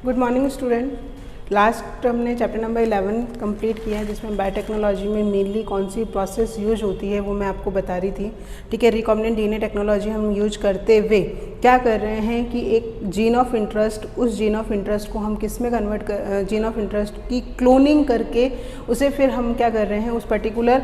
Good morning student. Last हमने chapter number 11 complete किया है, जिसमें बायोटेक्नोलॉजी में मेनली कौन सी प्रोसेस यूज होती है वो मैं आपको बता रही थी। ठीक है, रिकॉम्बिनेंट डीएनए टेक्नोलॉजी हम यूज करते हुए क्या कर रहे हैं कि एक जीन ऑफ इंटरेस्ट, उस जीन ऑफ इंटरेस्ट को हम किस में कन्वर्ट कर, जीन ऑफ इंटरेस्ट की क्लोनिंग करके उसे फिर हम क्या कर रहे हैं, उस पर्टिकुलर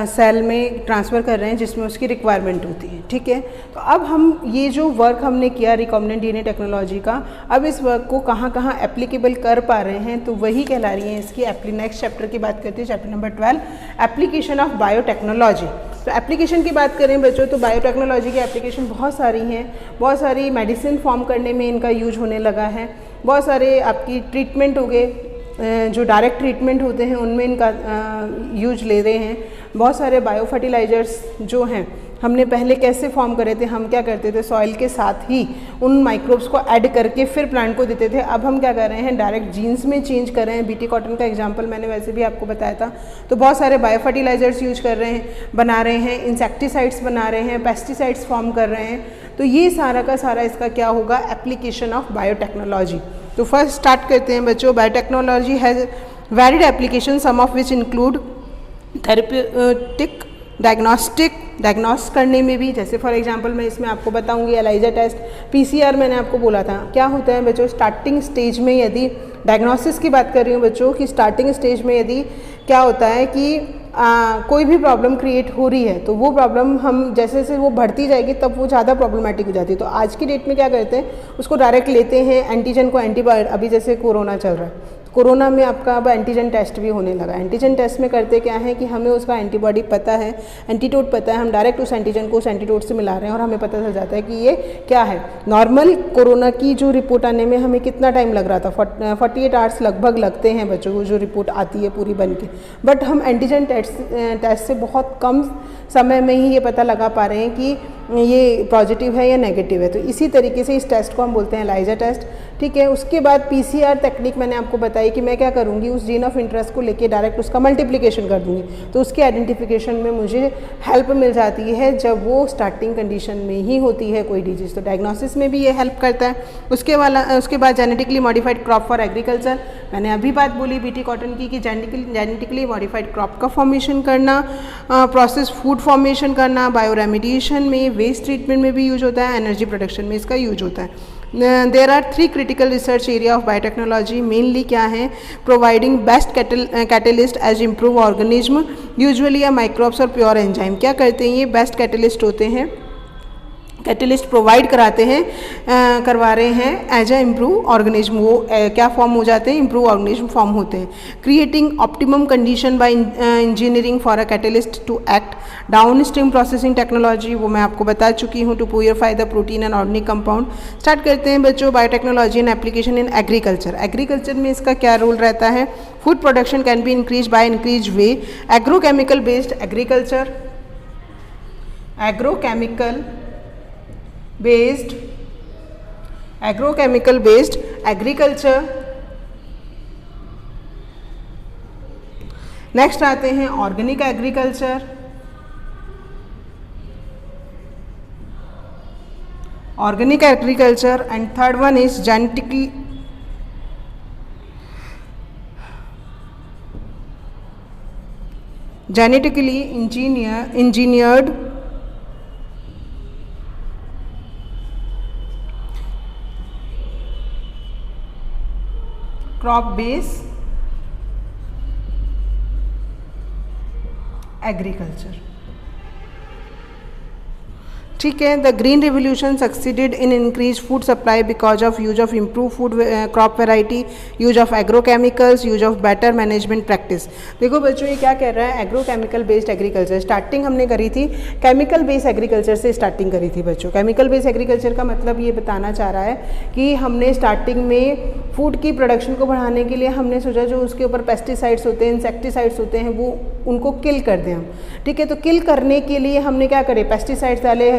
सेल में ट्रांसफ़र कर रहे हैं जिसमें उसकी रिक्वायरमेंट होती है। ठीक है, तो अब हम ये जो वर्क हमने किया रिकॉम्बिनेंट डीएनए टेक्नोलॉजी का, अब इस वर्क को कहाँ कहाँ एप्लीकेबल कर पा रहे हैं, तो वही कहला रही है इसकी नेक्स्ट चैप्टर की बात करते हैं, chapter number 12 application of biotechnology. तो एप्लीकेशन की बात करें बच्चों, तो बायोटेक्नोलॉजी की एप्लीकेशन बहुत सारी हैं, बहुत सारी मेडिसिन फॉर्म करने में इनका यूज होने लगा है, बहुत सारे आपकी ट्रीटमेंट हो गए, जो डायरेक्ट ट्रीटमेंट होते हैं उनमें इनका यूज ले रहे हैं। बहुत सारे बायो फर्टिलाइजर्स जो हैं, हमने पहले कैसे फॉर्म करे थे, हम क्या करते थे, सॉइल के साथ ही उन माइक्रोब्स को ऐड करके फिर प्लांट को देते थे। अब हम क्या कर रहे हैं, डायरेक्ट जीन्स में चेंज कर रहे हैं। बीटी कॉटन का एग्जांपल मैंने वैसे भी आपको बताया था। तो बहुत सारे बायो फर्टिलाइजर्स यूज कर रहे हैं, बना रहे हैं, इंसेक्टिसाइड्स बना रहे हैं, पेस्टिसाइड्स फॉर्म कर रहे हैं। तो ये सारा का सारा इसका क्या होगा, एप्लीकेशन ऑफ बायोटेक्नोलॉजी। तो फर्स्ट स्टार्ट करते हैं बच्चों। Biotechnology has varied application, some of which include therapeutic, diagnose करने में भी, जैसे फॉर एग्जांपल मैं इसमें आपको बताऊंगी एलाइजा टेस्ट, पीसीआर मैंने आपको बोला था। क्या होता है बच्चों, स्टार्टिंग स्टेज में यदि डायग्नोसिस की बात कर रही हूँ बच्चों कि स्टार्टिंग स्टेज में यदि क्या होता है कि कोई भी प्रॉब्लम क्रिएट हो रही है, तो वो प्रॉब्लम हम जैसे जैसे वो बढ़ती जाएगी तब वो ज़्यादा प्रॉब्लमेटिक हो जाती है। तो आज की डेट में क्या करते हैं, उसको डायरेक्ट लेते हैं एंटीजन को, एंटीबॉडी। अभी जैसे कोरोना चल रहा है, कोरोना में आपका अब एंटीजन टेस्ट भी होने लगा। एंटीजन टेस्ट में करते क्या है कि हमें उसका एंटीबॉडी पता है, एंटीटोड पता है, हम डायरेक्ट उस एंटीजन को उस एंटीटोड से मिला रहे हैं और हमें पता चल जाता है कि ये क्या है। नॉर्मल कोरोना की जो रिपोर्ट आने में हमें कितना टाइम लग रहा था, 48 आवर्स लगभग लगते हैं बच्चों को जो रिपोर्ट आती है पूरी बन के। बट हम एंटीजन टेस्ट से बहुत कम समय में ही ये पता लगा पा रहे हैं कि ये पॉजिटिव है या नेगेटिव है। तो इसी तरीके से इस टेस्ट को हम बोलते हैं एलाइजा टेस्ट। ठीक है, उसके बाद पीसीआर टेक्निक मैंने आपको बताई कि मैं क्या करूँगी, उस जीन ऑफ इंटरेस्ट को लेके डायरेक्ट उसका मल्टीप्लिकेशन कर दूँगी, तो उसके आइडेंटिफिकेशन में मुझे हेल्प मिल जाती है जब वो स्टार्टिंग कंडीशन में ही होती है कोई डिजीज़। तो डायग्नोसिस में भी ये हेल्प करता है। उसके बाद genetically modified crop for agriculture, मैंने अभी बात बोली बीटी कॉटन की कि जेनेटिकली मॉडिफाइड क्रॉप का फॉर्मेशन करना, प्रोसेस फूड फॉर्मेशन करना, बायो रेमिडिएशन में, वेस्ट ट्रीटमेंट में भी यूज होता है, एनर्जी प्रोडक्शन में इसका यूज होता है। There are 3 critical research area of biotechnology. Mainly क्या है, providing best catalyst as improve organism, usually या माइक्रोब्स और प्योर एंजाइम। क्या करते हैं ये, बेस्ट कैटलिस्ट होते हैं, कैटलिस्ट प्रोवाइड कराते हैं, करवा रहे हैं एज ए इम्प्रूव ऑर्गेनिज्म। वो क्या फॉर्म हो जाते हैं, इम्प्रूव ऑर्गेनिज्म फॉर्म होते हैं। Creating optimum condition by engineering for a catalyst to act. Down stream processing technology, वो मैं आपको बता चुकी हूँ, to purify the protein and organic compound. Start करते हैं बच्चों, biotechnology and application in agriculture. Agriculture में इसका क्या रोल रहता है, food production can be increase by increase way. Agrochemical based agriculture, agrochemical based agriculture। Next आते हैं organic agriculture, and third one is genetically engineered crop base agriculture. ठीक है, the green revolution succeeded in increase food supply because of use of improve food crop variety, use of agrochemicals, use of better management practice. देखो बच्चों ये क्या कह रहा है, agrochemical based agriculture. Starting हमने करी थी केमिकल बेस्ड एग्रीकल्चर से स्टार्टिंग करी थी बच्चों। केमिकल बेस्ड एग्रीकल्चर का मतलब ये बताना चाह रहा है कि हमने स्टार्टिंग में फूड की प्रोडक्शन को बढ़ाने के लिए हमने सोचा जो उसके ऊपर पेस्टिसाइड्स होते हैं, इंसेक्टिसाइड्स होते हैं, वो उनको किल कर दें हम। ठीक है, तो किल करने के लिए हमने क्या करे, पेस्टिसाइड्स डाले,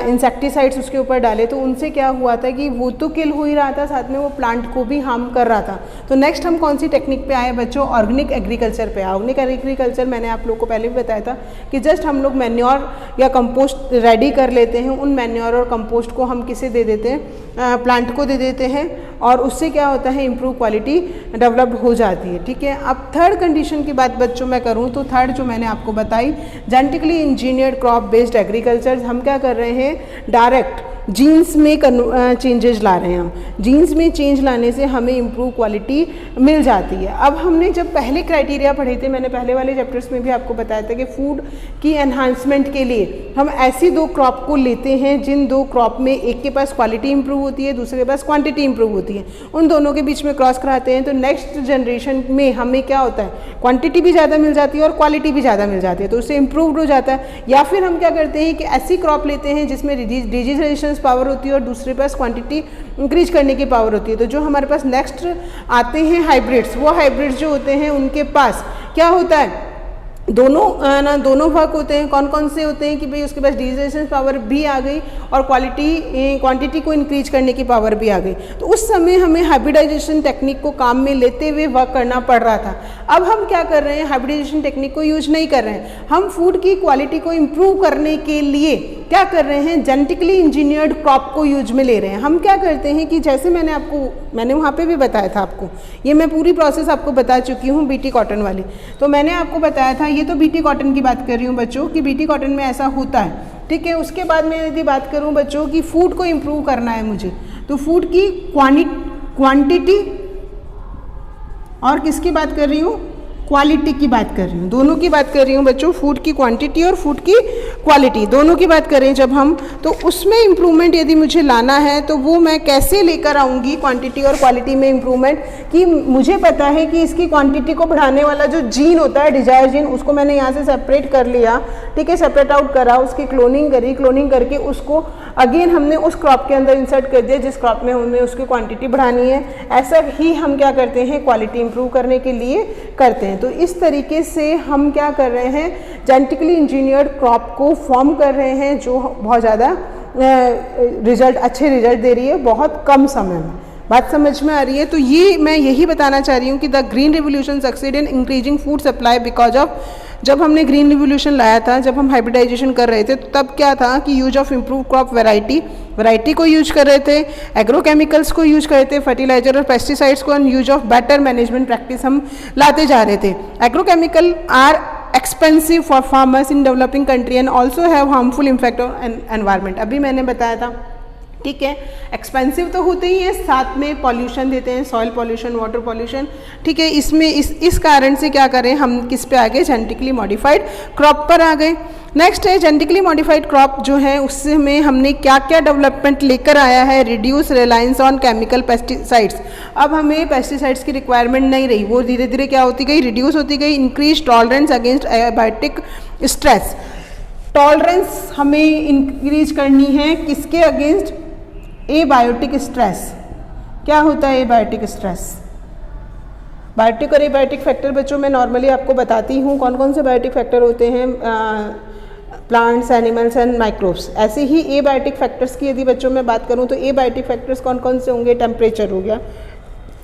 इंसेक्टिसाइड्स उसके ऊपर डाले। तो उनसे क्या हुआ था कि वो तो किल हो ही रहा था, साथ में वो प्लांट को भी हार्म कर रहा था। तो नेक्स्ट हम कौन सी टेक्निक पे आए बच्चों, ऑर्गेनिक एग्रीकल्चर पे। ऑर्गेनिक एग्रीकल्चर मैंने आप लोगों को पहले भी बताया था कि जस्ट हम लोग मैन्योर या कंपोस्ट रेडी कर लेते हैं, उन मैन्योर और कंपोस्ट को हम किसे दे देते हैं, प्लांट को दे देते हैं। और उससे क्या होता है, इम्प्रूव क्वालिटी डेवलप हो जाती है। ठीक है, अब थर्ड कंडीशन की बात बच्चों मैं करूँ तो थर्ड जो मैंने आपको बताई, genetically engineered crop based agriculture, हम क्या कर रहे हैं, डायरेक्ट जीन्स में चेंजेस ला रहे हैं। हम जीन्स में चेंज लाने से हमें इम्प्रूव क्वालिटी मिल जाती है। अब हमने जब पहले क्राइटेरिया पढ़े थे, मैंने पहले वाले चैप्टर्स में भी आपको बताया था कि फूड की एनहांसमेंट के लिए हम ऐसी 2 क्रॉप को लेते हैं जिन 2 क्रॉप में एक के पास क्वालिटी इंप्रूव होती है, दूसरे के पास क्वांटिटी इंप्रूव होती है, उन दोनों के बीच में क्रॉस कराते हैं तो नेक्स्ट जनरेशन में हमें क्या होता है, क्वांटिटी भी ज़्यादा मिल जाती है और क्वालिटी भी ज़्यादा मिल जाती है, तो उससे इम्प्रूवड हो जाता है। या फिर हम क्या करते हैं कि ऐसी क्रॉप लेते हैं जिसमें डिजीज रेजिस्टेंस पावर होती है और दूसरे पास क्वांटिटी इंक्रीज करने की पावर होती है। तो जो हमारे पास नेक्स्ट आते हैं हाइब्रिड्स, वो हाइब्रिड्स जो होते हैं उनके पास क्या होता है, दोनों भाग होते हैं। कौन कौन से होते हैं कि भाई उसके पास डिजीज रेजिस्टेंस पावर भी आ गई और क्वांटिटी को इंक्रीज करने की पावर भी आ गई। तो उस समय हमें हाइब्रिडाइजेशन टेक्निक को काम में लेते हुए वर्क करना पड़ रहा था। अब हम क्या कर रहे हैं, हाइब्रिडाइजेशन टेक्निक को यूज नहीं कर रहे हैं, हम फूड की क्वालिटी को इम्प्रूव करने के लिए क्या कर रहे हैं, जेनेटिकली इंजीनियर्ड क्रॉप को यूज में ले रहे हैं। हम क्या करते हैं कि जैसे मैंने वहाँ पे भी बताया था आपको, ये मैं पूरी प्रोसेस आपको बता चुकी हूँ बीटी कॉटन वाली। तो मैंने आपको बताया था, ये तो बीटी कॉटन की बात कर रही हूँ बच्चों कि बीटी कॉटन में ऐसा होता है। ठीक है, उसके बाद मैं यदि बात करूँ बच्चों कि फूड को इम्प्रूव करना है मुझे, तो फूड की क्वांटिटी और किसकी बात कर रही हूँ, क्वालिटी की बात कर रही हूँ, दोनों की बात कर रही हूँ बच्चों, फूड की क्वांटिटी और फूड की क्वालिटी दोनों की बात करें जब हम, तो उसमें इम्प्रूवमेंट यदि मुझे लाना है तो वो मैं कैसे लेकर आऊँगी क्वांटिटी और क्वालिटी में इम्प्रूवमेंट, कि मुझे पता है कि इसकी क्वांटिटी को बढ़ाने वाला जो जीन होता है, डिजायर जीन, उसको मैंने यहाँ से सेपरेट कर लिया। ठीक है, सेपरेट आउट करा, उसकी क्लोनिंग करी, क्लोनिंग करके उसको अगेन हमने उस क्रॉप के अंदर इंसर्ट कर दिया जिस क्रॉप में हमें उसकी क्वांटिटी बढ़ानी है। ऐसा ही हम क्या करते हैं, क्वालिटी इंप्रूव करने के लिए करते हैं। तो इस तरीके से हम क्या कर रहे हैं, जेनेटिकली इंजीनियर्ड क्रॉप को फॉर्म कर रहे हैं जो बहुत ज़्यादा अच्छे रिजल्ट दे रही है बहुत कम समय में। बात समझ में आ रही है? तो ये मैं यही बताना चाह रही हूँ कि the green revolution succeed in increasing food supply because of, जब हमने ग्रीन रिवोल्यूशन लाया था, जब हम हाइब्रिडाइजेशन कर रहे थे, तो तब क्या था कि use of improve crop variety को यूज कर रहे थे, एग्रोकेमिकल्स को यूज कर रहे थे, फर्टिलाइजर और पेस्टिसाइड्स को, use of better management practice हम लाते जा रहे थे। Agrochemical are expensive for farmers in developing country and also have harmful impact on environment. अभी मैंने बताया था, ठीक है, एक्सपेंसिव तो होते ही है, साथ में पॉल्यूशन देते हैं, सॉइल पॉल्यूशन, वाटर पॉल्यूशन। ठीक है, इसमें इस कारण से क्या करें, हम किस पे आ गए, जेनेटिकली मॉडिफाइड क्रॉप पर आ गए। नेक्स्ट है जेनेटिकली मॉडिफाइड क्रॉप जो है, उससे में हमने क्या क्या डेवलपमेंट लेकर आया है, reduce reliance on chemical pesticides. अब हमें पेस्टिसाइड्स की रिक्वायरमेंट नहीं रही, वो धीरे धीरे क्या होती गई, रिड्यूस होती गई। Increase tolerance against abiotic stress, tolerance हमें इंक्रीज करनी है किसके अगेंस्ट, एबायोटिक स्ट्रेस। क्या होता है एबायोटिक स्ट्रेस, बायोटिक और एबायोटिक फैक्टर बच्चों मैं नॉर्मली आपको बताती हूँ कौन कौन से बायोटिक फैक्टर होते हैं, प्लांट्स, एनिमल्स एंड माइक्रोब्स। ऐसे ही एबायोटिक फैक्टर्स की यदि बच्चों में बात करूँ तो एबायोटिक फैक्टर्स कौन कौन से होंगे, टेम्परेचर हो गया,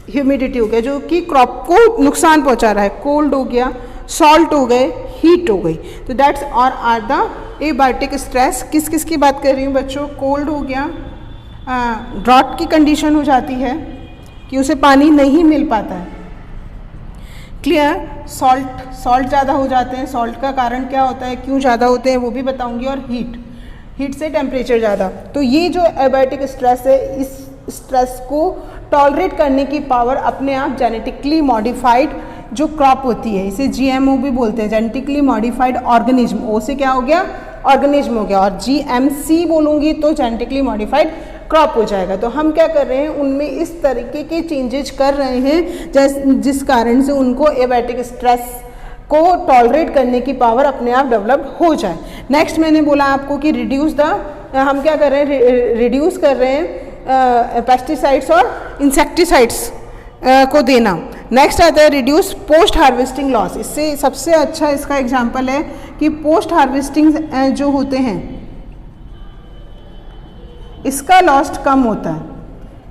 ह्यूमिडिटी हो गया जो कि क्रॉप को नुकसान पहुँचा रहा है, कोल्ड हो गया, सॉल्ट हो गए, हीट हो गई, तो दैट्स और आर द एबायोटिक स्ट्रेस। किस किस की बात कर रही हूँ बच्चों, कोल्ड हो गया, ड्रॉट की कंडीशन हो जाती है कि उसे पानी नहीं मिल पाता है, क्लियर। सॉल्ट ज़्यादा हो जाते हैं, सॉल्ट का कारण क्या होता है, क्यों ज़्यादा होते हैं वो भी बताऊंगी, और हीट से टेम्परेचर ज़्यादा। तो ये जो एबायोटिक स्ट्रेस है, इस स्ट्रेस को टॉलरेट करने की पावर अपने आप जेनेटिकली मॉडिफाइड जो क्रॉप होती है, इसे GMO भी बोलते हैं, जेनेटिकली मॉडिफाइड ऑर्गेनिज्म। ओ से क्या हो गया, ऑर्गेनिज्म हो गया, और GMC बोलूँगी तो जेनेटिकली मॉडिफाइड क्रॉप हो जाएगा। तो हम क्या कर रहे हैं, उनमें इस तरीके के चेंजेज कर रहे हैं जिस कारण से उनको एबायोटिक स्ट्रेस को टॉलरेट करने की पावर अपने आप डेवलप हो जाए। नेक्स्ट मैंने बोला आपको कि हम क्या कर रहे हैं, रिड्यूस कर रहे हैं पेस्टिसाइड्स और इंसेक्टिसाइड्स को देना। नेक्स्ट आता है रिड्यूस पोस्ट हार्वेस्टिंग लॉस। इससे सबसे अच्छा इसका एग्जांपल है कि पोस्ट हार्वेस्टिंग जो होते हैं इसका लॉस कम होता है,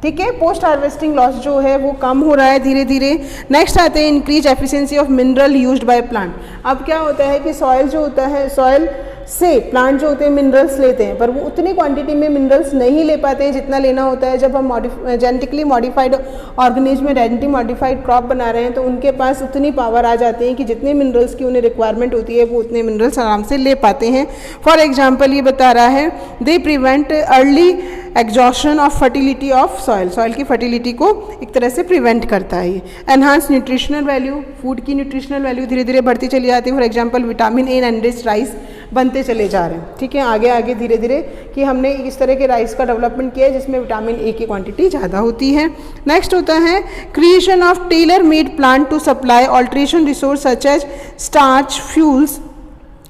ठीक है, पोस्ट हार्वेस्टिंग लॉस जो है वो कम हो रहा है धीरे धीरे। नेक्स्ट आते हैं increase efficiency of mineral used by plant. अब क्या होता है कि सॉइल जो होता है, सॉइल से प्लांट जो होते हैं मिनरल्स लेते हैं, पर वो उतनी क्वांटिटी में मिनरल्स नहीं ले पाते हैं जितना लेना होता है जब हम जेनेटिकली मॉडिफाइड ऑर्गेनिज्म में जेनेटिकली मॉडिफाइड क्रॉप बना रहे हैं, तो उनके पास उतनी पावर आ जाती है कि जितने मिनरल्स की उन्हें रिक्वायरमेंट होती है वो उतने मिनरल्स आराम से ले पाते हैं। फॉर एग्जाम्पल ये बता रहा है they prevent early exhaustion of fertility of soil, soil की फर्टिलिटी को एक तरह से प्रिवेंट करता है ये। एनहांस न्यूट्रिशनल वैल्यू, फूड की न्यूट्रिशनल वैल्यू धीरे धीरे बढ़ती चली जाती है। For example vitamin A enriched rice बनते चले जा रहे हैं, ठीक है, आगे आगे धीरे धीरे कि हमने इस तरह के राइस का डेवलपमेंट किया है जिसमें विटामिन ए की क्वांटिटी ज़्यादा होती है। नेक्स्ट होता है creation of tailor made plant to supply alteration resource such as starch fuels,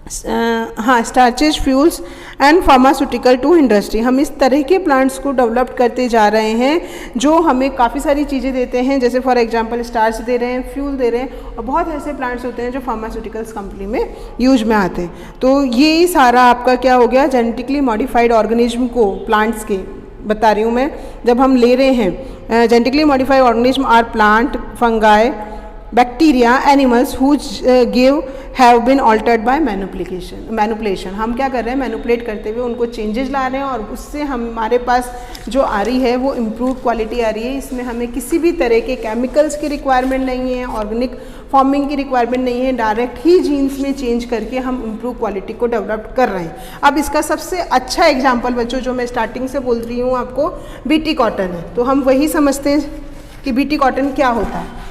starches fuels and pharmaceutical to industry. हम इस तरह के प्लांट्स को डेवलप करते जा रहे हैं जो हमें काफ़ी सारी चीज़ें देते हैं, जैसे फॉर एग्जांपल स्टार्च दे रहे हैं, फ्यूल दे रहे हैं, और बहुत ऐसे प्लांट्स होते हैं जो फार्मास्यूटिकल्स कंपनी में यूज में आते हैं। तो ये सारा आपका क्या हो गया, जेनेटिकली मॉडिफाइड ऑर्गेनिज्म को प्लांट्स के बता रही हूँ मैं, जब हम ले रहे हैं genetically modified organism are plant, fungi, bacteria, animals whose give have been altered by manipulation. हम क्या कर रहे हैं, मैनुपुलेट करते हुए उनको चेंजेस ला रहे हैं और उससे हमारे पास जो आ रही है वो इम्प्रूव क्वालिटी आ रही है। इसमें हमें किसी भी तरह के केमिकल्स की रिक्वायरमेंट नहीं है, ऑर्गेनिक फार्मिंग की रिक्वायरमेंट नहीं है, डायरेक्ट ही जीन्स में चेंज करके हम इम्प्रूव क्वालिटी को डेवलप कर रहे हैं। अब इसका सबसे अच्छा एग्जाम्पल बच्चों जो मैं स्टार्टिंग से बोल रही हूँ आपको, बीटी कॉटन है। तो हम वही समझते हैं कि बीटी कॉटन क्या होता है।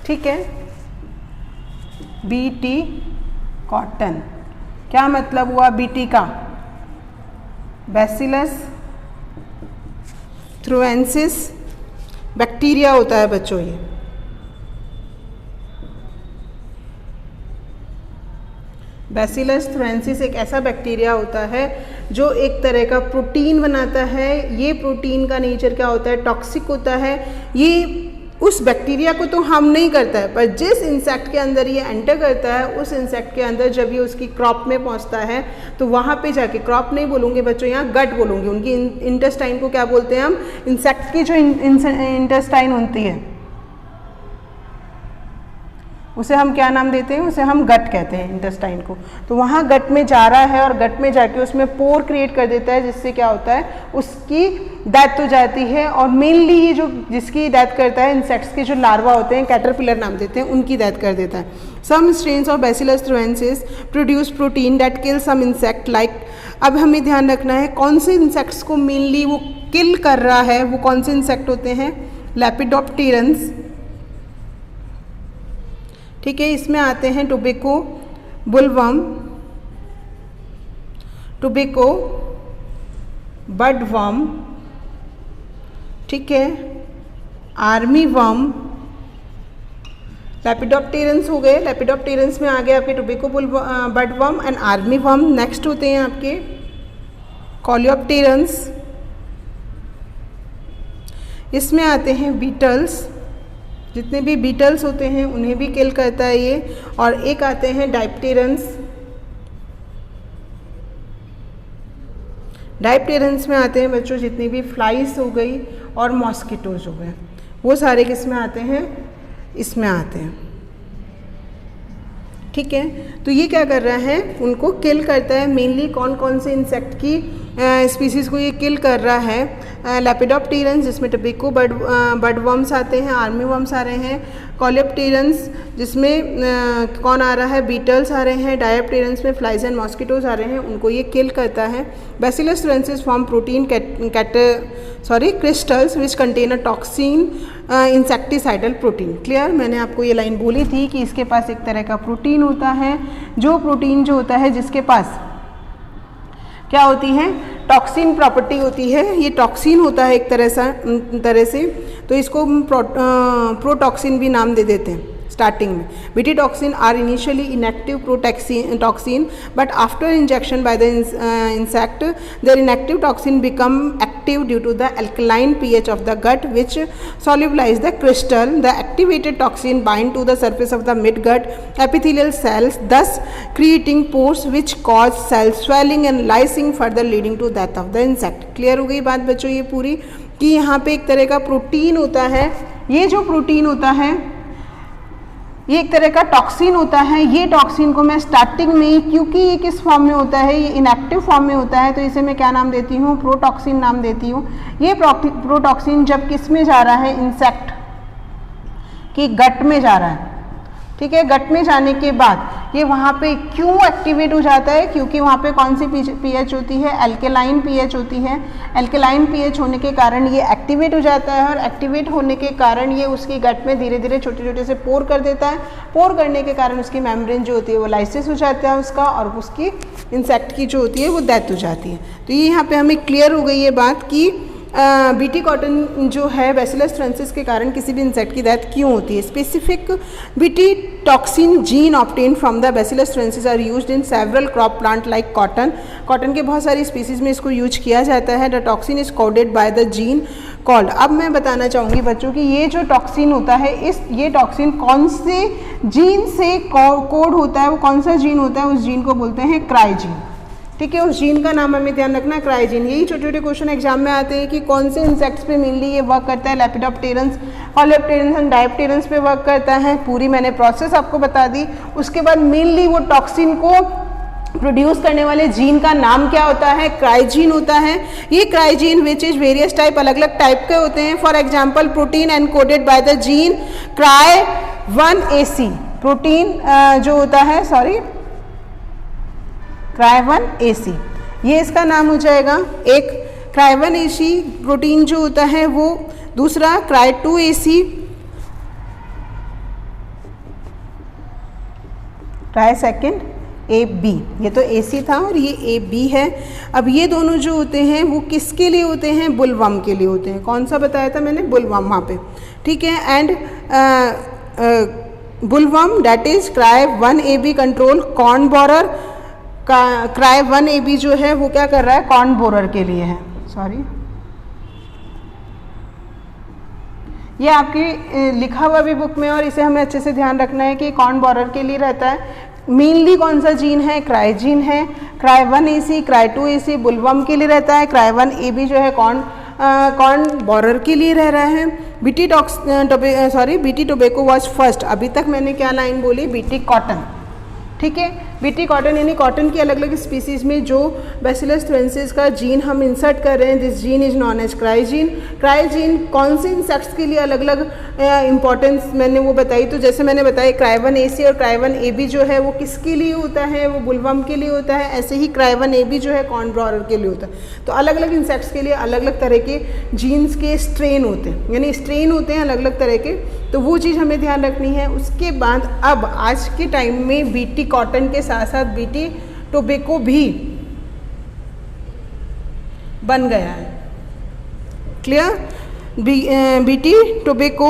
ठीक है, बीटी कॉटन क्या मतलब हुआ, बीटी का बैसिलस थ्रुएंसिस बैक्टीरिया होता है बच्चों। ये बैसिलस थ्रुएंसिस एक ऐसा बैक्टीरिया होता है जो एक तरह का प्रोटीन बनाता है। ये प्रोटीन का नेचर क्या होता है, टॉक्सिक होता है। ये उस बैक्टीरिया को तो हार्म नहीं करता है, पर जिस इंसेक्ट के अंदर ये एंटर करता है, उस इंसेक्ट के अंदर जब ये उसकी क्रॉप में पहुंचता है तो वहाँ पे जाके, क्रॉप नहीं बोलूँगे बच्चों, यहाँ गट बोलूँगी, उनकी इंटेस्टाइन को क्या बोलते हैं हम, इंसेक्ट की जो इंटेस्टाइन होती है उसे हम क्या नाम देते हैं, उसे हम गट कहते हैं, इंटेस्टाइन को। तो वहाँ गट में जा रहा है और गट में जाके उसमें पोर क्रिएट कर देता है, जिससे क्या होता है, उसकी डेथ हो जाती है। और मेनली ये जो जिसकी डेथ करता है, इंसेक्ट्स के जो लार्वा होते हैं, कैटरपिलर नाम देते हैं, उनकी डेथ कर देता है। Some strains of Bacillus thuringiensis produce protein that kill some insect like. अब हमें ध्यान रखना है कौन से इंसेक्ट्स को मेनली वो किल कर रहा है, वो कौन से इंसेक्ट होते हैं, लेपिडोप्टेरन्स, ठीक है। इसमें आते हैं टोबैको बुलवर्म, टोबैको बडवर्म, ठीक है, आर्मी वर्म, लेपिडोप्टेरन्स हो गए। लेपिडोप्टेरन्स में आ गए आपके tobacco budworm and army worm. Next होते हैं आपके कॉलियोप्टेरन्स, इसमें आते हैं बीटल्स, जितने भी बीटल्स होते हैं उन्हें भी किल करता है ये। और एक आते हैं डायप्टेरन्स, डायप्टेरन्स में आते हैं बच्चों जितनी भी फ्लाइज हो गई और मॉस्किटोज हो गए, वो सारे किस में आते हैं, इसमें आते हैं, ठीक है। तो ये क्या कर रहा है, उनको किल करता है। मेनली कौन कौन से इंसेक्ट की स्पीसीज़ को ये किल कर रहा है, लेपिडोप्टेरन्स जिसमें टोबैको बडवर्म्स आते हैं, आर्मी वर्म्स आ रहे हैं, कॉलियोप्टेरन्स जिसमें कौन आ रहा है, बीटल्स आ रहे हैं, डायप्टेरन्स में फ्लाइज एंड मॉस्किटोज आ रहे हैं, उनको ये किल करता है। Bacillus thuringiensis form protein crystals which contain a toxin insecticidal protein. Clear, मैंने आपको ये लाइन बोली थी कि इसके पास एक तरह का प्रोटीन होता है, जो प्रोटीन जो होता है जिसके पास क्या होती है, टॉक्सिन प्रॉपर्टी होती है। ये टॉक्सिन होता है एक तरह से, तो इसको प्रोटॉक्सिन भी नाम दे देते हैं स्टार्टिंग में। Bt toxin are initially inactive toxin but after injection by the insect their inactive toxin become active due to the alkaline pH of the gut which solubilize the crystal. The activated toxin bind to the surface of the midgut epithelial cells, thus creating pores which cause cell swelling and lysing, further leading to death of the insect. Clear हो गई बात बच्चों ये पूरी। कि यहाँ पे एक तरह का प्रोटीन होता है, ये जो प्रोटीन होता है ये एक तरह का टॉक्सिन होता है। ये टॉक्सिन को मैं स्टार्टिंग में, क्योंकि ये किस फॉर्म में होता है, ये इनएक्टिव फॉर्म में होता है, तो इसे मैं क्या नाम देती हूँ, प्रोटॉक्सिन नाम देती हूँ। ये प्रोटॉक्सिन जब किस में जा रहा है, इंसेक्ट की गट में जा रहा है, ठीक है। गट में जाने के बाद ये वहाँ पे क्यों एक्टिवेट हो जाता है, क्योंकि वहाँ पे कौन सी पीएच होती है, एल्केलाइन पीएच होती है। एल्केलाइन पीएच होने के कारण ये एक्टिवेट हो जाता है, और एक्टिवेट होने के कारण ये उसकी गट में धीरे धीरे छोटे छोटे से पोर कर देता है। पोर करने के कारण उसकी मेम्ब्रेन जो होती है वो लाइसिस हो जाता है उसका, और उसकी इंसेक्ट की जो होती है वो डेथ हो जाती है। तो ये यहाँ पे हमें क्लियर हो गई ये बात कि बीटी कॉटन जो है बैसिलस थ्रेंसिस के कारण किसी भी इंसेक्ट की डेथ क्यों होती है। Specific Bt toxin gene obtain from the Bacillus thuringiensis are used in several crop plant like cotton. Cotton के बहुत सारी स्पीसीज में इसको यूज किया जाता है। The toxin is coded by the gene called. अब मैं बताना चाहूँगी बच्चों कि ये जो टॉक्सिन होता है, ये टॉक्सिन कौन से जीन से कोड होता है, वो कौन सा जीन होता है, उस जीन को बोलते हैं क्राइजीन, ठीक है। उस जीन का नाम हमें ध्यान रखना है, क्राइजीन। यही छोटे छोटे क्वेश्चन एग्जाम में आते हैं कि कौन से इंसेक्ट्स पे मेनली ये वर्क करता है, लेपिडोप्टेरन्स, कॉलेप्टेरन्स एंड डायप्टेरन्स पे वर्क करता है। पूरी मैंने प्रोसेस आपको बता दी। उसके बाद मेनली वो टॉक्सिन को प्रोड्यूस करने वाले जीन का नाम क्या होता है, क्राइजीन होता है। ये क्राइजीन विच इज वेरियस टाइप, अलग अलग टाइप के होते हैं। For example protein encoded by the gene Cry1AC। Protein जो होता है, Cry1AC, ये इसका नाम हो जाएगा। एक Cry1AC प्रोटीन जो होता है वो, दूसरा Cry2AC, ट्राई सेकेंड AB, ये तो AC था और ये AB है। अब ये दोनों जो होते हैं वो किसके लिए होते हैं, बुलवर्म के लिए होते हैं। कौन सा बताया था मैंने, बुलवर्म वहाँ पे, ठीक है। And बुलवर्म that is Cry1AB control corn borer. Cry1AB जो है वो क्या कर रहा है, कॉर्न बोरर के लिए है। ये आपकी लिखा हुआ भी बुक में, और इसे हमें अच्छे से ध्यान रखना है कि कॉर्न बोरर के लिए रहता है। मेनली कौन सा जीन है, क्राइजीन है। Cry1AC, Cry2AC बुलवर्म के लिए रहता है। Cry1AB जो है कॉर्न बोरर के लिए रह रहा है। BT tobacco was first. अभी तक मैंने क्या लाइन बोली, बीटी कॉटन, ठीक है। बीटी कॉटन यानी कॉटन की अलग अलग स्पीसीज में जो बैसिलस थ्रेंसिस का जीन हम इंसर्ट कर रहे हैं, this gene is known as cry gene. Cry gene कौन से इंसेक्ट्स के लिए अलग अलग इंपॉर्टेंस मैंने वो बताई। तो जैसे मैंने बताया Cry1AC और Cry1AB जो है वो किसके लिए होता है, वो बुलवर्म के लिए होता है। ऐसे ही Cry1AB जो है कॉर्न बोरर के लिए होता है। तो अलग अलग इंसेक्ट्स के लिए अलग अलग तरह के जीन्स के स्ट्रेन होते हैं, यानी स्ट्रेन होते हैं अलग अलग तरह के। तो वो चीज़ हमें ध्यान रखनी है। उसके बाद अब आज के टाइम में बीटी कॉटन के साथ साथ बीटी टोबैको भी बन गया है। Clear. Bt tobacco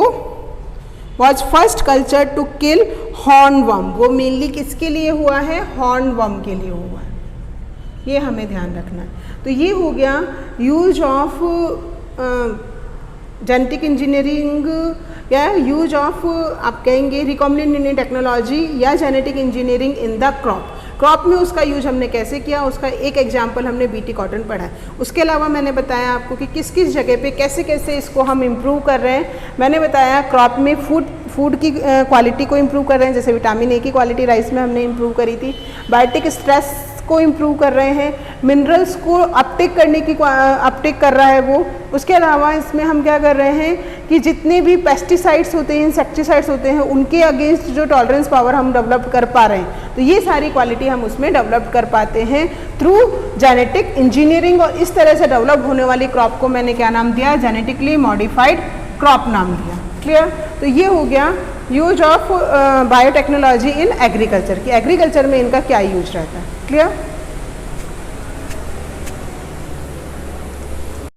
was first culture to kill hornworm. वो मेनली किसके लिए हुआ है, हॉर्नवर्म के लिए हुआ है। ये हमें ध्यान रखना है। तो ये हो गया यूज ऑफ जेनेटिक इंजीनियरिंग या यूज ऑफ आप कहेंगे रिकॉम्बिनेंट DNA टेक्नोलॉजी या genetic engineering in the crop में उसका यूज हमने कैसे किया, उसका एक एग्जांपल हमने बीटी कॉटन पढ़ा है। उसके अलावा मैंने बताया आपको कि किस किस जगह पे कैसे कैसे इसको हम इम्प्रूव कर रहे हैं। मैंने बताया क्रॉप में फूड की क्वालिटी को इम्प्रूव कर रहे हैं, जैसे विटामिन A की क्वालिटी राइस में हमने इम्प्रूव करी थी। बायोटिक स्ट्रेस को इम्प्रूव कर रहे हैं, मिनरल्स को अपटेक कर रहा है वो। उसके अलावा इसमें हम क्या कर रहे हैं कि जितने भी पेस्टिसाइड्स होते हैं, इंसेक्टिसाइड्स होते हैं, उनके अगेंस्ट जो टॉलरेंस पावर हम डेवलप कर पा रहे हैं, तो ये सारी क्वालिटी हम उसमें डेवलप कर पाते हैं थ्रू जेनेटिक इंजीनियरिंग। और इस तरह से डेवलप होने वाली क्रॉप को मैंने क्या नाम दिया, जेनेटिकली मॉडिफाइड क्रॉप नाम दिया। क्लियर। तो ये हो गया use of biotechnology in agriculture की, एग्रीकल्चर में इनका क्या यूज रहता है। क्लियर।